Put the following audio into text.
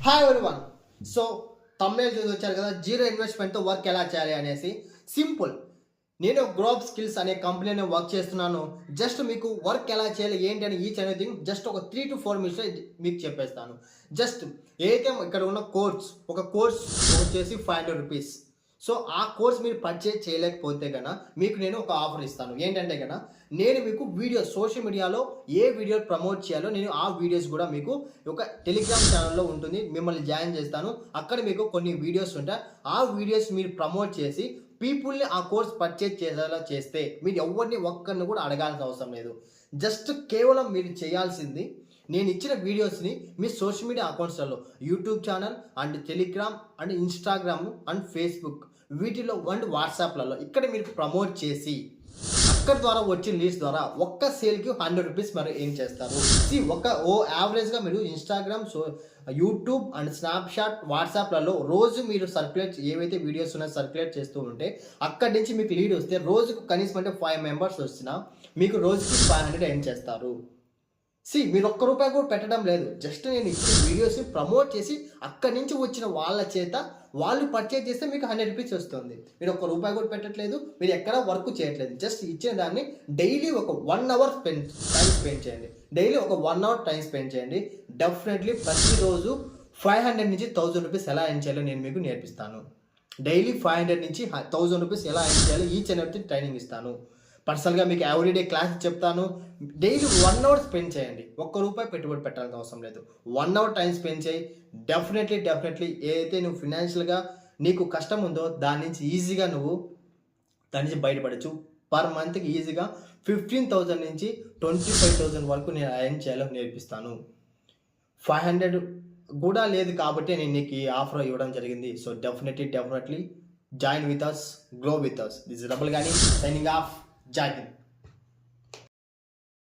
Hi everyone. So thumbnail చూసి వచ్చారు కదా, జీరో ఇన్వెస్ట్మెంట్తో వర్క్ ఎలా చేయాలి అనేసి. సింపుల్. నేను గ్రోప్ స్కిల్స్ అనే కంపెనీలో వర్క్ చేస్తున్నాను. జస్ట్ మీకు వర్క్ ఎలా చేయాలి ఏంటి అని ఈచ్ ఎనీథింగ్ జస్ట్ ఒక 3 to 4 minutes మీకు చెప్పేస్తాను. జస్ట్ ఏదైతే ఇక్కడ ఉన్న ఒక కోర్స్ వచ్చేసి 500 రూపీస్. సో ఆ కోర్స్ మీరు పర్చేజ్ చేయలేకపోతే కనుక మీకు నేను ఒక ఆఫర్ ఇస్తాను. ఏంటంటే కనుక నేను మీకు వీడియోస్ సోషల్ మీడియాలో ఏ వీడియో ప్రమోట్ చేయాలో నేను ఆ వీడియోస్ కూడా మీకు ఒక టెలిగ్రామ్ ఛానల్లో ఉంటుంది, మిమ్మల్ని జాయిన్ చేస్తాను. అక్కడ మీకు కొన్ని వీడియోస్ ఉంటాయి. ఆ వీడియోస్ మీరు ప్రమోట్ చేసి పీపుల్ని ఆ కోర్స్ పర్చేజ్ చేసేలా చేస్తే మీరు ఎవరిని ఒక్కరిని కూడా అడగాల్సిన అవసరం లేదు. జస్ట్ కేవలం మీరు చేయాల్సింది నేను ఇచ్చిన వీడియోస్ని మీ సోషల్ మీడియా అకౌంట్స్లలో YouTube channel and Telegram and Instagram and Facebook వీటిలో అండ్ వాట్సాప్లలో ఇక్కడ మీరు ప్రమోట్ చేసి అక్కడ ద్వారా వచ్చిన లీడ్స్ ద్వారా ఒక్క సేల్కి 100 రూపీస్ మరి ఏం చేస్తారు. యావరేజ్గా మీరు ఇన్స్టాగ్రామ్, యూట్యూబ్ అండ్ స్నాప్చాట్, వాట్సాప్లలో రోజు మీరు ఏవైతే వీడియోస్ ఉన్నాయో సర్క్యులేట్ చేస్తూ ఉంటే అక్కడి నుంచి మీకు లీడ్ వస్తే రోజుకు కనీసం అంటే 5 మెంబర్స్ వచ్చినా మీకు రోజుకి 500 ఏం చేస్తారు. మీరు ₹1 కూడా పెట్టడం లేదు. జస్ట్ నేను ఇచ్చిన వీడియోస్ని ప్రమోట్ చేసి అక్కడి నుంచి వచ్చిన వాళ్ళ చేత వాళ్ళు పర్చేజ్ చేస్తే మీకు 100 రూపీస్ వస్తుంది. మీరు ₹1 కూడా పెట్టట్లేదు, మీరు ఎక్కడ వర్క్ చేయట్లేదు. జస్ట్ ఇచ్చిన దాన్ని డైలీ ఒక 1 hour టైం స్పెండ్ చేయండి. డైలీ ఒక 1 hour టైం స్పెండ్ చేయండి. డెఫినెట్లీ ప్రతిరోజు 500 నుంచి 1000 రూపీస్ ఎలా ఎర్న్ చేయాలో నేను మీకు నేర్పిస్తాను. డైలీ 500 నుంచి 1000 రూపీస్ ఎలా ఎర్న్ చేయాలో ఈచ్ అండ్ ఎవ్రీథింగ్ ట్రైనింగ్ ఇస్తాను. పర్సనల్గా మీకు ఎవ్రీడే క్లాస్ చెప్తాను. డైలీ 1 hour స్పెండ్ చేయండి. ₹1 పెట్టుబడి పెట్టాల్సిన అవసరం లేదు. 1 hour టైం స్పెండ్ చేయి. డెఫినెట్లీ ఏదైతే నువ్వు ఫినాన్షియల్గా నీకు కష్టం ఉందో దాని నుంచి ఈజీగా నువ్వు దాని నుంచి బయటపడచ్చు. పర్ మంత్కి ఈజీగా 15,000 నుంచి 25,000 వరకు నేను ఎర్న్ చేయాలో నేర్పిస్తాను. 500 కూడా లేదు కాబట్టి నేను నీకు ఈ ఆఫర్ ఇవ్వడం జరిగింది. So definitely join with us, grow with us. This is రబల్ గాని సైనింగ్ ఆఫ్. జై హింద్.